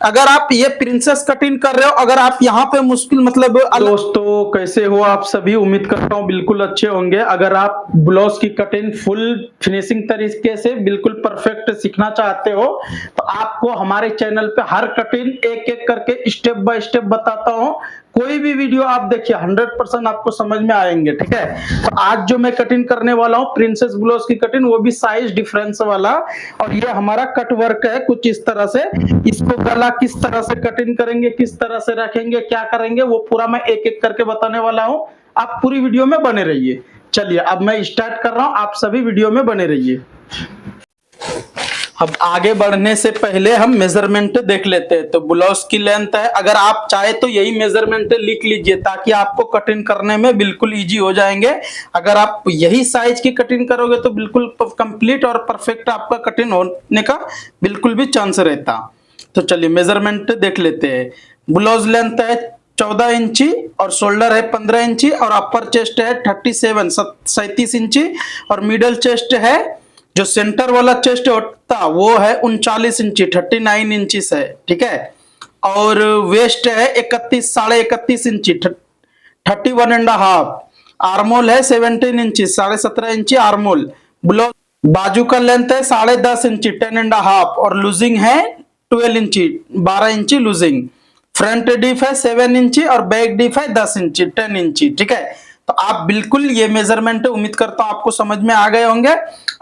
अगर आप ये प्रिंसेस कटिंग कर रहे हो, अगर आप यहाँ पे मुश्किल मतलब दोस्तों कैसे हो आप सभी, उम्मीद करता हूँ बिल्कुल अच्छे होंगे। अगर आप ब्लाउज की कटिंग फुल फिनिशिंग तरीके से बिल्कुल परफेक्ट सीखना चाहते हो तो आपको हमारे चैनल पे हर कटिंग एक एक करके स्टेप बाय स्टेप बताता हूँ। कोई भी वीडियो आप देखिए 100% आपको समझ में आएंगे, ठीक है। तो आज जो मैं कटिंग करने वाला हूँ प्रिंसेस ब्लाउज की कटिंग, वो भी साइज डिफरेंस वाला, और ये हमारा कट वर्क है कुछ इस तरह से। इसको गला किस तरह से कटिंग करेंगे, किस तरह से रखेंगे, क्या करेंगे, वो पूरा मैं एक एक करके बताने वाला हूँ। आप पूरी वीडियो में बने रहिए। चलिए अब मैं स्टार्ट कर रहा हूँ, आप सभी वीडियो में बने रहिए। अब आगे बढ़ने से पहले हम मेजरमेंट देख लेते हैं। तो ब्लाउज की लेंथ है, अगर आप चाहे तो यही मेजरमेंट लिख लीजिए ताकि आपको कटिंग करने में बिल्कुल इजी हो जाएंगे। अगर आप यही साइज की कटिंग करोगे तो बिल्कुल कंप्लीट और परफेक्ट आपका कटिंग होने का बिल्कुल भी चांस रहता। तो चलिए मेजरमेंट देख लेते हैं। ब्लाउज लेंथ है 14 इंची और शोल्डर है 15 इंची और अपर चेस्ट है 37 इंची और मिडल चेस्ट है, जो सेंटर वाला चेस्ट होता वो है 39 इंची 39 इंची है, ठीक है। और वेस्ट है 31 इंची 31.5। आर्मोल है 17 इंची 17.5 इंची आर्मोल। ब्लाउज बाजू का लेंथ है 10.5 इंची 10.5 और लूजिंग है 12 इंची 12 इंची लूजिंग। फ्रंट डीप है 7 इंची और बैक डीप है 10 इंची 10 इंची, ठीक है। तो आप बिल्कुल ये मेजरमेंट उम्मीद करता हूं आपको समझ में आ गए होंगे।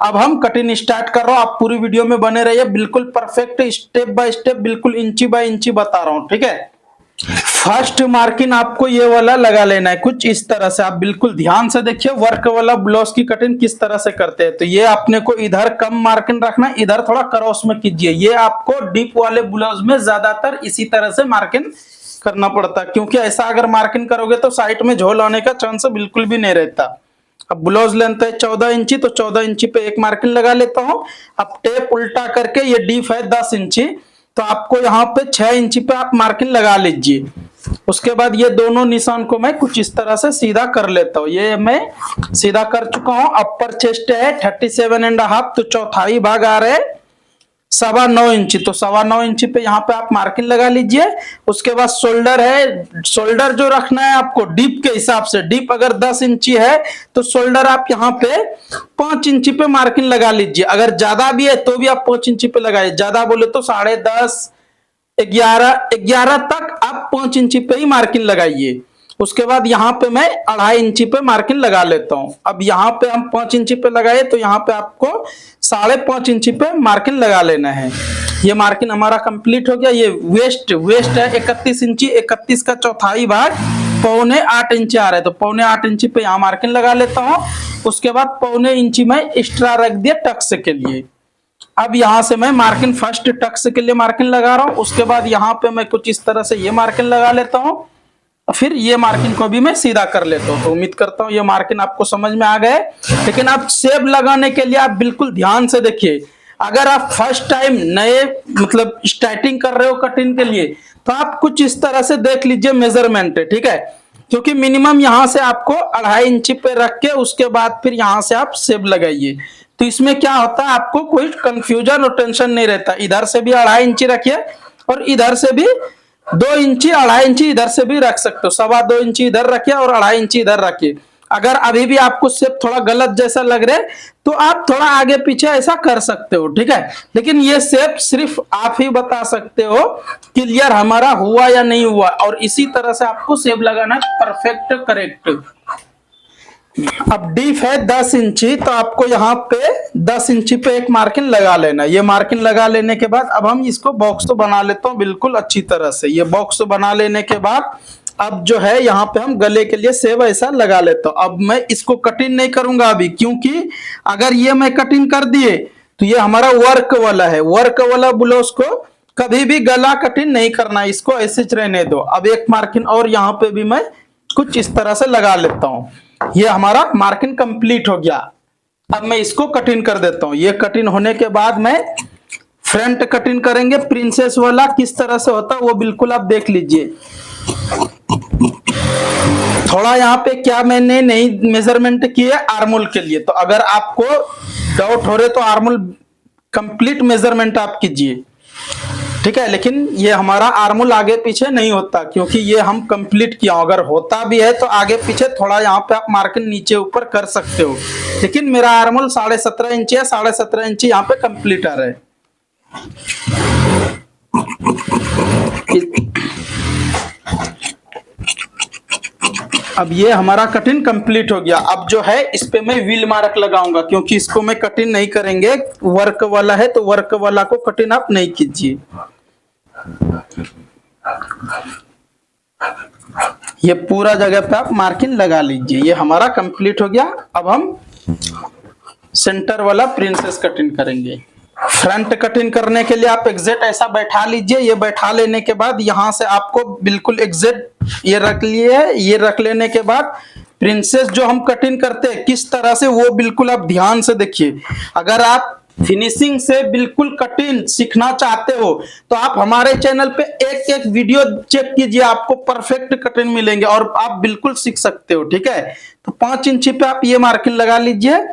अब हम कटिंग स्टार्ट कर रहा हूं, आप पूरी वीडियो में बने रहिए, बिल्कुल परफेक्ट स्टेप बाय स्टेप बिल्कुल इंची बाय इंची बता रहा हूं, ठीक है। फर्स्ट मार्किंग आपको ये वाला लगा लेना है कुछ इस तरह से। आप बिल्कुल ध्यान से देखिए वर्क वाला ब्लाउज की कटिंग किस तरह से करते हैं। तो ये आपने को इधर कम मार्किंग रखना, इधर थोड़ा क्रॉस में कीजिए। ये आपको डीप वाले ब्लाउज में ज्यादातर इसी तरह से मार्किंग करना पड़ता है, क्योंकि ऐसा अगर मार्किंग करोगे तो साइड में झोल आने का चांस बिल्कुल भी नहीं रहता। अब ब्लाउज लेंथ है 14 इंची, तो 14 इंची पे एक मार्किंग लगा लेता हूं। अब टेप उल्टा करके ये डीप है 10 इंची, तो आपको यहाँ पे 6 इंची पे आप मार्किंग लगा लीजिए। उसके बाद ये दोनों निशान को मैं कुछ इस तरह से सीधा कर लेता हूँ। ये मैं सीधा कर चुका हूँ। अपर चेस्ट है 37.5, तो चौथाई भाग आ रहे 9.25 इंची, तो 9.25 इंची पे यहाँ पे आप मार्किंग लगा लीजिए। उसके बाद शोल्डर है, शोल्डर जो रखना है आपको डीप के हिसाब से। डीप अगर 10 इंची है तो शोल्डर आप यहाँ पे 5 इंची पे मार्किंग लगा लीजिए। अगर ज्यादा भी है तो भी आप 5 इंची पे लगाइए, ज्यादा बोले तो 10.5 11 तक आप 5 इंची पे ही मार्किंग लगाइए। उसके बाद यहाँ पे मैं 2.5 इंची पे मार्किंग लगा लेता हूँ। अब यहाँ पे हम 5 इंची पे लगाए तो यहाँ पे आपको 5.5 इंची पे मार्किंग लगा लेना है। ये मार्किंग हमारा कंप्लीट हो गया। ये वेस्ट है 31 इंची, 31 का चौथाई भाग 7.25 इंची आ रहा है, तो 7.25 इंची पे यहाँ मार्किंग लगा लेता हूँ। उसके बाद 0.25 इंची में एक्स्ट्रा रख दिया टक्स के लिए। अब यहाँ से मैं मार्किंग फर्स्ट टक्स के लिए मार्किंग लगा रहा हूँ। उसके बाद यहाँ पे मैं कुछ इस तरह से ये मार्किंग लगा लेता हूँ, फिर ये मार्किंग को भी मैं सीधा कर लेता हूँ। तो उम्मीद करता हूँ ये मार्किंग आपको समझ में आ गए। लेकिन आप सेब लगाने के लिए आप बिल्कुल ध्यान से देखिए। अगर आप फर्स्ट टाइम नए मतलब स्टार्टिंग कर रहे हो कटिंग के लिए तो आप कुछ इस तरह से देख लीजिए मेजरमेंट, ठीक है। क्योंकि मिनिमम यहाँ से आपको 2.5 इंची पे रख के उसके बाद फिर यहाँ से आप सेब लगाइए। तो इसमें क्या होता है आपको कोई कंफ्यूजन और टेंशन नहीं रहता। इधर से भी 2.5 इंची रखिए और इधर से भी 2 इंची 2.5 इंची इधर से भी रख सकते हो। 2.25 इंची इधर रखिए और 2.5 इंची इधर रखिए। अगर अभी भी आपको शेप थोड़ा गलत जैसा लग रहा है तो आप थोड़ा आगे पीछे ऐसा कर सकते हो, ठीक है। लेकिन ये शेप सिर्फ आप ही बता सकते हो क्लियर हमारा हुआ या नहीं हुआ, और इसी तरह से आपको शेप लगाना परफेक्ट करेक्ट। अब डीप है 10 इंची, तो आपको यहाँ पे 10 इंची पे एक मार्किंग लगा लेना। ये मार्किंग लगा लेने के बाद अब हम इसको बॉक्स तो बना लेता हूँ बिल्कुल अच्छी तरह से। ये बॉक्स बना लेने के बाद अब जो है यहाँ पे हम गले के लिए सेब ऐसा लगा लेता हूँ। अब मैं इसको कटिंग नहीं करूंगा अभी, क्योंकि अगर ये मैं कटिंग कर दिए तो ये हमारा वर्क वाला है। वर्क वाला ब्लाउज को कभी भी गला कटिंग नहीं करना, इसको ऐसे रहने दो। अब एक मार्किंग और यहाँ पे भी मैं कुछ इस तरह से लगा लेता हूँ। ये हमारा मार्किंग कंप्लीट हो गया। अब मैं इसको कटिंग कर देता हूँ। ये कटिंग होने के बाद मैं फ्रंट कटिंग करेंगे प्रिंसेस वाला, किस तरह से होता है वो बिल्कुल आप देख लीजिए। थोड़ा यहाँ पे क्या मैंने नहीं मेजरमेंट किया आर्मोल के लिए, तो अगर आपको डाउट हो रहे तो आर्मोल कंप्लीट मेजरमेंट आप कीजिए। ठीक है। लेकिन ये हमारा आर्मोल आगे पीछे नहीं होता, क्योंकि ये हम कंप्लीट किया। अगर होता भी है तो आगे पीछे थोड़ा यहाँ पे आप मार्किंग नीचे ऊपर कर सकते हो, लेकिन मेरा आर्मोल 17.5 इंच है, 17.5 इंच यहाँ पे कंप्लीटर है। अब ये हमारा कटिंग कंप्लीट हो गया। अब जो है इस पे मैं व्हील मार्क लगाऊंगा, क्योंकि इसको मैं कटिंग नहीं करेंगे, वर्क वाला है तो वर्क वाला को कटिंग आप नहीं कीजिए। ये पूरा जगह पे आप मार्किंग लगा लीजिए। ये हमारा कंप्लीट हो गया। अब हम सेंटर वाला प्रिंसेस कटिंग करेंगे। फ्रंट कटिंग करने के लिए आप एग्जैक्ट ऐसा बैठा लीजिए। ये बैठा लेने के बाद यहाँ से आपको बिल्कुल एग्जैक्ट ये रख लिए, ये रख लेने के बाद प्रिंसेस जो हम कटिंग करते हैं किस तरह से, वो बिल्कुल आप ध्यान से देखिए। अगर आप फिनिशिंग से बिल्कुल कटिंग सीखना चाहते हो तो आप हमारे चैनल पे एक एक वीडियो चेक कीजिए, आपको परफेक्ट कटिंग मिलेंगे और आप बिल्कुल सीख सकते हो। ठीक है, तो 5 इंची पे आप ये मार्किंग लगा लीजिए।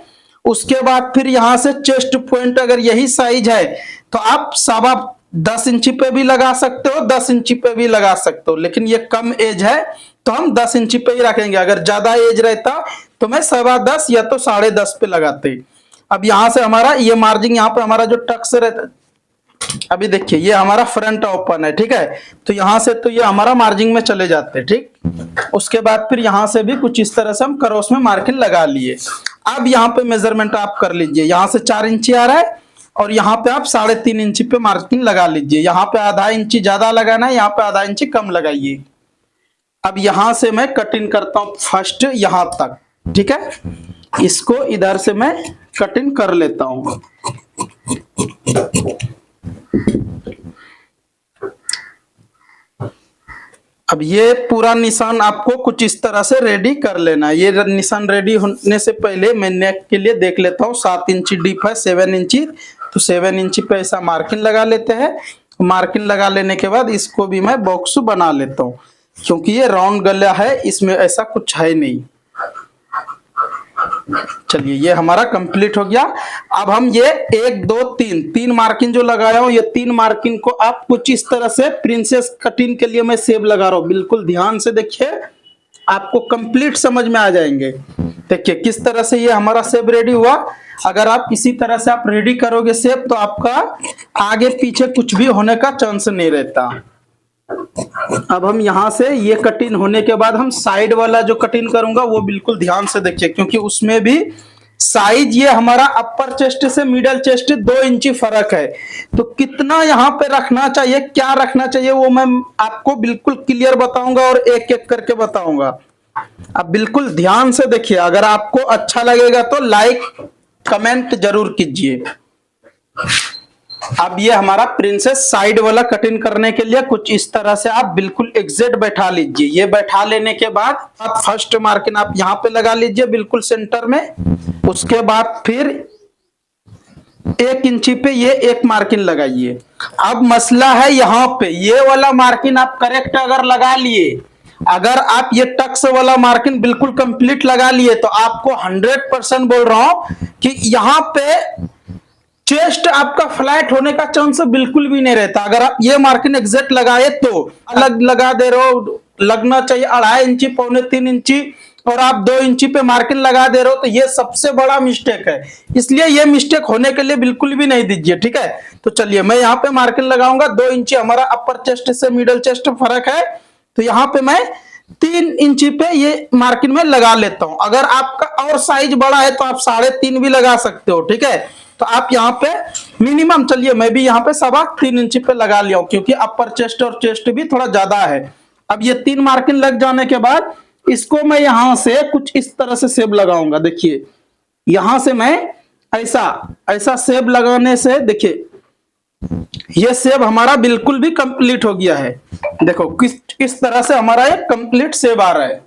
उसके बाद फिर यहां से चेस्ट पॉइंट अगर यही साइज है तो आप 10.25 इंची पे भी लगा सकते हो, 10 इंची पे भी लगा सकते हो, लेकिन ये कम एज है तो हम 10 इंची पे ही रखेंगे। अगर ज्यादा एज रहता तो मैं 10.25 या तो 10.5 पे लगाते। अब यहां से हमारा ये मार्जिन, यहाँ पे हमारा जो टक्स रहता, अभी देखिए ये हमारा फ्रंट ओपन है। ठीक है, तो यहां से तो ये हमारा मार्जिन में चले जाते हैं। ठीक, उसके बाद फिर यहां से भी कुछ इस तरह से हम क्रॉस में मार्किंग लगा लिए। अब यहाँ पे मेजरमेंट आप कर लीजिए। यहाँ से 4 इंची आ रहा है और यहाँ पे आप 3.5 इंची पे मार्किंग लगा लीजिए। यहाँ पे आधा इंची ज्यादा लगाना है, यहाँ पे आधा इंची कम लगाइए। अब यहां से मैं कटिंग करता हूं फर्स्ट यहां तक। ठीक है, इसको इधर से मैं कटिंग कर लेता हूं। अब ये पूरा निशान आपको कुछ इस तरह से रेडी कर लेना है। ये निशान रेडी होने से पहले मैं नेक के लिए देख लेता हूँ। 7 इंची डीप है, 7 इंची, तो 7 इंची पे ऐसा मार्किंग लगा लेते हैं। मार्किंग लगा लेने के बाद इसको भी मैं बॉक्स बना लेता हूँ, क्योंकि ये राउंड गला है, इसमें ऐसा कुछ है नहीं। चलिए ये हमारा कंप्लीट हो गया। अब हम ये 1 2 3 मार्किंग जो लगाया हूं, ये 3 मार्किंग को आप कुछ इस तरह से प्रिंसेस कटिंग के लिए मैं सेब लगा रहा हूं। बिल्कुल ध्यान से देखिए, आपको कंप्लीट समझ में आ जाएंगे। देखिए किस तरह से ये हमारा सेब रेडी हुआ। अगर आप इसी तरह से आप रेडी करोगे सेब तो आपका आगे पीछे कुछ भी होने का चांस नहीं रहता। अब हम यहां से ये कटिंग होने के बाद हम साइड वाला जो कटिंग करूंगा वो बिल्कुल ध्यान से देखिए, क्योंकि उसमें भी साइज ये हमारा अपर चेस्ट से मिडल चेस्ट 2 इंची फर्क है। तो कितना यहाँ पे रखना चाहिए, क्या रखना चाहिए, वो मैं आपको बिल्कुल क्लियर बताऊंगा और एक एक करके बताऊंगा। अब बिल्कुल ध्यान से देखिए। अगर आपको अच्छा लगेगा तो लाइक कमेंट जरूर कीजिए। अब ये हमारा प्रिंसेस साइड वाला कटिंग करने के लिए कुछ इस तरह से आप बिल्कुल एग्जैक्ट बैठा लीजिए। ये बैठा लेने के बाद आप फर्स्ट मार्किंग आप यहाँ पे लगा लीजिए बिल्कुल सेंटर में। उसके बाद फिर 1 इंची पे ये एक मार्किंग लगाइए। अब मसला है यहाँ पे, ये वाला मार्किंग आप करेक्ट अगर लगा लिए, अगर आप ये टक्स वाला मार्किंग बिल्कुल कंप्लीट लगा लिए तो आपको 100% बोल रहा हूं कि यहाँ पे चेस्ट आपका फ्लैट होने का चांस बिल्कुल भी नहीं रहता। अगर आप ये मार्किंग एग्जैक्ट लगाए तो अलग लगा दे रहे हो, लगना चाहिए 2.5 इंची, 2.25 इंची, और आप 2 इंची पे मार्किंग लगा दे रहे हो, तो ये सबसे बड़ा मिस्टेक है। इसलिए ये मिस्टेक होने के लिए बिल्कुल भी नहीं दीजिए। ठीक है, तो चलिए मैं यहाँ पे मार्किंग लगाऊंगा। 2 इंची हमारा अपर चेस्ट से मिडल चेस्ट फर्क है, तो यहाँ पे मैं 3 इंची पे ये मार्किंग में लगा लेता हूं। अगर आपका और साइज बड़ा है तो आप 3.5 भी लगा सकते हो। ठीक है, तो आप यहाँ पे मिनिमम, चलिए मैं भी यहाँ पे 3.25 इंची पे लगा लिया हूं, क्योंकि अपर चेस्ट और चेस्ट भी थोड़ा ज्यादा है। अब ये 3 मार्किंग लग जाने के बाद इसको मैं यहां से कुछ इस तरह से सेब लगाऊंगा। देखिए यहां से मैं ऐसा सेब लगाने से देखिए ये सेब हमारा बिल्कुल भी कंप्लीट हो गया है। देखो किस तरह से हमारा एक कंप्लीट सेब आ रहा है।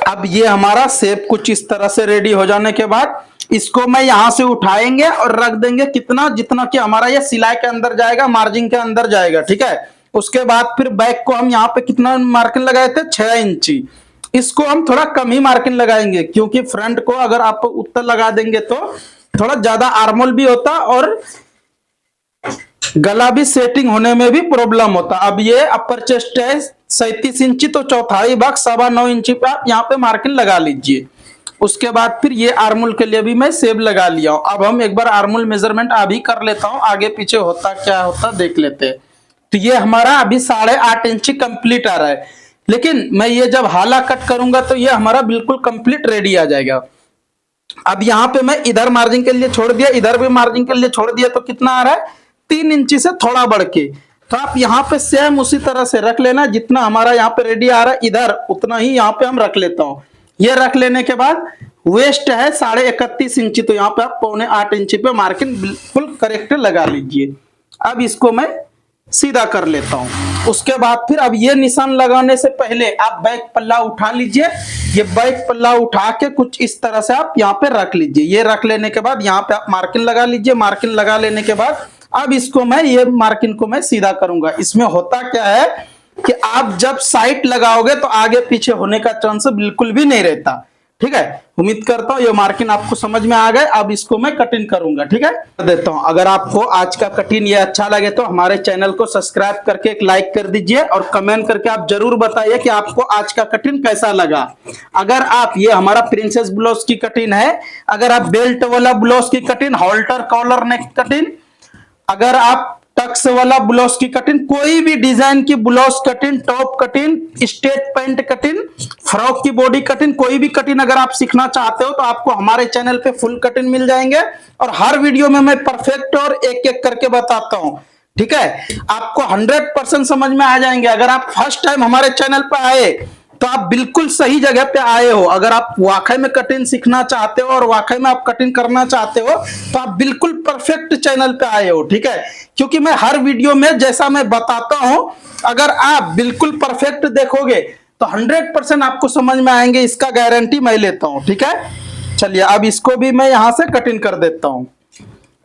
अब ये हमारा सेब कुछ इस तरह से रेडी हो जाने के बाद इसको मैं यहां से उठाएंगे और रख देंगे कितना, जितना कि हमारा ये सिलाई के अंदर जाएगा, मार्जिन के अंदर जाएगा। ठीक है, उसके बाद फिर बैक को हम यहाँ पे कितना मार्किंग लगाए थे, 6 इंची। इसको हम थोड़ा कम ही मार्किंग लगाएंगे, क्योंकि फ्रंट को अगर आप उत्तर लगा देंगे तो थोड़ा ज्यादा आर्मोल भी होता और गला भी सेटिंग होने में भी प्रॉब्लम होता। अब ये अपर चेस्ट है 37 इंची, तो चौथाई भाग 9.25 इंची पे आप यहाँ पे मार्किंग लगा लीजिए। उसके बाद फिर ये आर्मोल के लिए भी मैं सेब लगा लिया हूं। अब हम एक बार आर्मोल मेजरमेंट अभी कर लेता हूं, आगे पीछे होता क्या होता देख लेते हैं। तो ये हमारा अभी 8.5 इंची कंप्लीट आ रहा है, लेकिन मैं ये जब हाला कट करूंगा तो ये हमारा बिल्कुल कंप्लीट रेडी आ जाएगा। अब यहाँ पे मैं इधर मार्जिन के लिए छोड़ दिया, इधर भी मार्जिन के लिए छोड़ दिया, तो कितना आ रहा है 3 इंची से थोड़ा बढ़ के। तो आप यहाँ पे सेम उसी तरह से रख लेना, जितना हमारा यहाँ पे रेडी आ रहा है इधर उतना ही यहाँ पे हम रख लेता हूँ। ये रख लेने के बाद वेस्ट है 31.5 इंची, तो यहाँ पे आप 7.25 इंची पे मार्किंग बिल्कुल करेक्ट लगा लीजिए। अब इसको मैं सीधा कर लेता हूं। उसके बाद फिर अब ये निशान लगाने से पहले आप बैक पल्ला उठा लीजिए। ये बैक पल्ला उठा के कुछ इस तरह से आप यहाँ पे रख लीजिए। ये रख लेने के बाद यहाँ पे आप मार्किंग लगा लीजिए। मार्किंग लगा लेने के बाद अब इसको मैं ये मार्किंग को मैं सीधा करूंगा। इसमें होता क्या है कि आप जब साइड लगाओगे तो आगे पीछे होने का चांस बिल्कुल भी नहीं रहता। ठीक है, उम्मीद करता हूं ये मार्किंग आपको समझ में आ गए। अब इसको मैं कटिंग करूंगा। ठीक है, देता हूं। अगर आपको आज का कटिंग ये अच्छा लगे तो हमारे चैनल को सब्सक्राइब करके एक लाइक कर दीजिए और कमेंट करके आप जरूर बताइए कि आपको आज का कटिंग कैसा लगा। अगर आप ये हमारा प्रिंसेस ब्लाउज की कटिंग है, अगर आप बेल्ट वाला ब्लाउज की cutting, halter collar neck cutting, अगर आप टक्स वाला ब्लाउज की कटिंग, कोई भी डिजाइन की blouse cutting, top cutting, state pant cutting, frock की बॉडी कटिंग, कोई भी कटिंग अगर आप सीखना चाहते हो तो आपको हमारे चैनल पे फुल कटिंग मिल जाएंगे। और हर वीडियो में मैं परफेक्ट और एक एक करके बताता हूं। ठीक है, आपको 100% समझ में आ जाएंगे। अगर आप फर्स्ट टाइम हमारे चैनल पर आए तो आप बिल्कुल सही जगह पे आए हो। अगर आप वाकई में कटिंग सीखना चाहते हो और वाकई में आप कटिंग करना चाहते हो तो आप बिल्कुल परफेक्ट चैनल पे आए हो। ठीक है, क्योंकि मैं हर वीडियो में जैसा मैं बताता हूं, अगर आप बिल्कुल परफेक्ट देखोगे तो 100% आपको समझ में आएंगे, इसका गारंटी मैं लेता हूं। ठीक है, चलिए अब इसको भी मैं यहां से कटिंग कर देता हूं।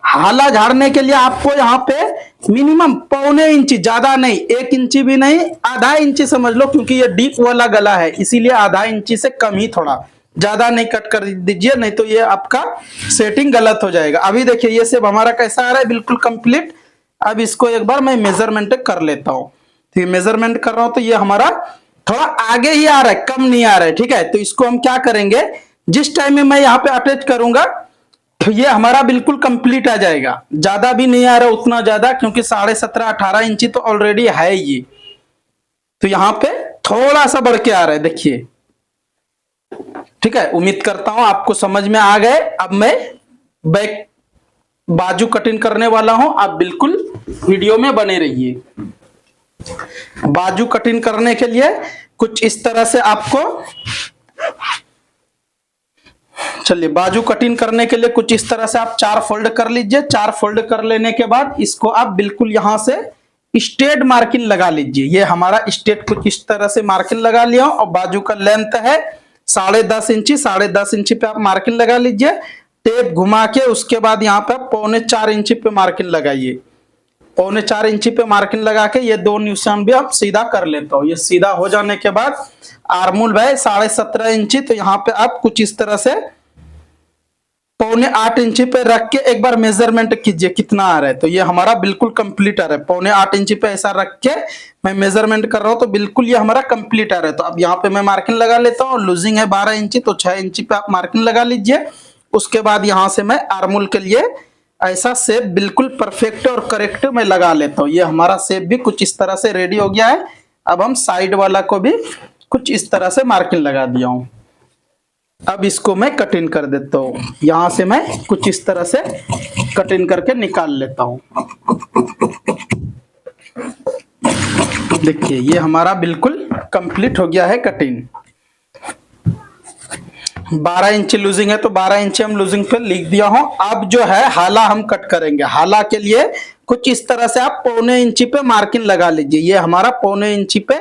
हाला झाड़ने के लिए आपको यहाँ पे मिनिमम 1.25 इंची, ज्यादा नहीं, 1 इंची भी नहीं, आधा इंची समझ लो, क्योंकि ये डीप वाला गला है इसीलिए आधा इंची से कम ही, थोड़ा ज्यादा नहीं कट कर दीजिए, नहीं तो ये आपका सेटिंग गलत हो जाएगा। अभी देखिए ये सब हमारा कैसा आ रहा है, बिल्कुल कंप्लीट। अब इसको एक बार मैं मेजरमेंट कर लेता हूँ। ठीक, मेजरमेंट कर रहा हूं तो ये हमारा थोड़ा आगे ही आ रहा है, कम नहीं आ रहा है। ठीक है, तो इसको हम क्या करेंगे, जिस टाइम में मैं यहाँ पे अटैच करूंगा तो ये हमारा बिल्कुल कंप्लीट आ जाएगा। ज्यादा भी नहीं आ रहा उतना ज्यादा, क्योंकि 17.5-18 इंची तो ऑलरेडी है ये। तो यहाँ पे थोड़ा सा बढ़ के आ रहा है, देखिए। ठीक है, उम्मीद करता हूं आपको समझ में आ गए। अब मैं बैक बाजू कटिंग करने वाला हूं, आप बिल्कुल वीडियो में बने रहिए। बाजू कटिंग करने के लिए कुछ इस तरह से आपको, चलिए बाजू कटिंग करने के लिए कुछ इस तरह से आप 4 फोल्ड कर लीजिए। 4 फोल्ड कर लेने के बाद इसको आप बिल्कुल यहां से स्ट्रेट मार्किंग लगा लीजिए। ये हमारा स्ट्रेट कुछ इस तरह से मार्किंग लगा लिया और बाजू का लेंथ है 10.5 इंची। 10.5 इंची पे आप मार्किंग लगा लीजिए। टेप घुमा के उसके बाद यहाँ पे 3.25 इंची पे मार्किंग लगाइए। 3.25 इंची पे मार्किंग लगा के ये 2 निशान भी आप सीधा कर लेता हूँ। ये सीधा हो जाने के बाद आर्मोल है 17.5 इंची, तो यहाँ पे आप कुछ इस तरह से 7.25 इंची पे रख के एक बार मेजरमेंट कीजिए कितना आ रहा है। तो ये हमारा बिल्कुल कंप्लीट आ रहा है। 7.25 इंची पे ऐसा रख के मैं मेजरमेंट कर रहा हूँ तो बिल्कुल ये हमारा कंप्लीट आ रहा है। तो अब यहाँ पे मैं मार्किंग लगा लेता हूँ। लूजिंग है 12 इंची, तो 6 इंची पे आप मार्किंग लगा लीजिए। उसके बाद यहाँ से मैं आर्मोल के लिए ऐसा शेप बिल्कुल परफेक्ट और करेक्ट मैं लगा लेता हूँ। ये हमारा शेप भी कुछ इस तरह से रेडी हो गया है। अब हम साइड वाला को भी कुछ इस तरह से मार्किंग लगा दिया हूँ। अब इसको मैं कटिंग कर देता हूँ। यहां से मैं कुछ इस तरह से कटिंग करके निकाल लेता हूँ। देखिए ये हमारा बिल्कुल कंप्लीट हो गया है कटिंग। 12 इंची लूजिंग है तो 12 इंची हम लूजिंग पे लिख दिया हूं। अब जो है हाला हम कट करेंगे। हाला के लिए कुछ इस तरह से आप 1.25 इंची पे मार्किंग लगा लीजिए। ये हमारा 1.25 इंची पे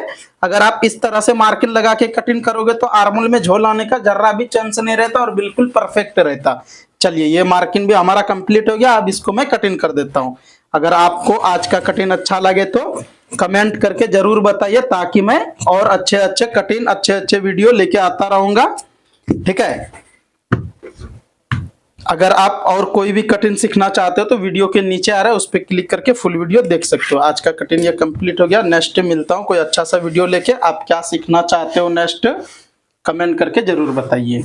अगर आप इस तरह से मार्किंग लगा के कटिंग करोगे तो आर्मोल में झोल आने का जर्रा भी चांस नहीं रहता और बिल्कुल परफेक्ट रहता। चलिए ये मार्किंग भी हमारा कंप्लीट हो गया। अब इसको मैं कटिंग कर देता हूँ। अगर आपको आज का कटिंग अच्छा लगे तो कमेंट करके जरूर बताइए, ताकि मैं और अच्छे अच्छे कटिंग अच्छे अच्छे वीडियो लेके आता रहूंगा। ठीक है, अगर आप और कोई भी कटिंग सीखना चाहते हो तो वीडियो के नीचे आ रहा है, उस पर क्लिक करके फुल वीडियो देख सकते हो। आज का कटिंग ये कंप्लीट हो गया। नेक्स्ट मिलता हूँ कोई अच्छा सा वीडियो लेके। आप क्या सीखना चाहते हो नेक्स्ट कमेंट करके जरूर बताइए।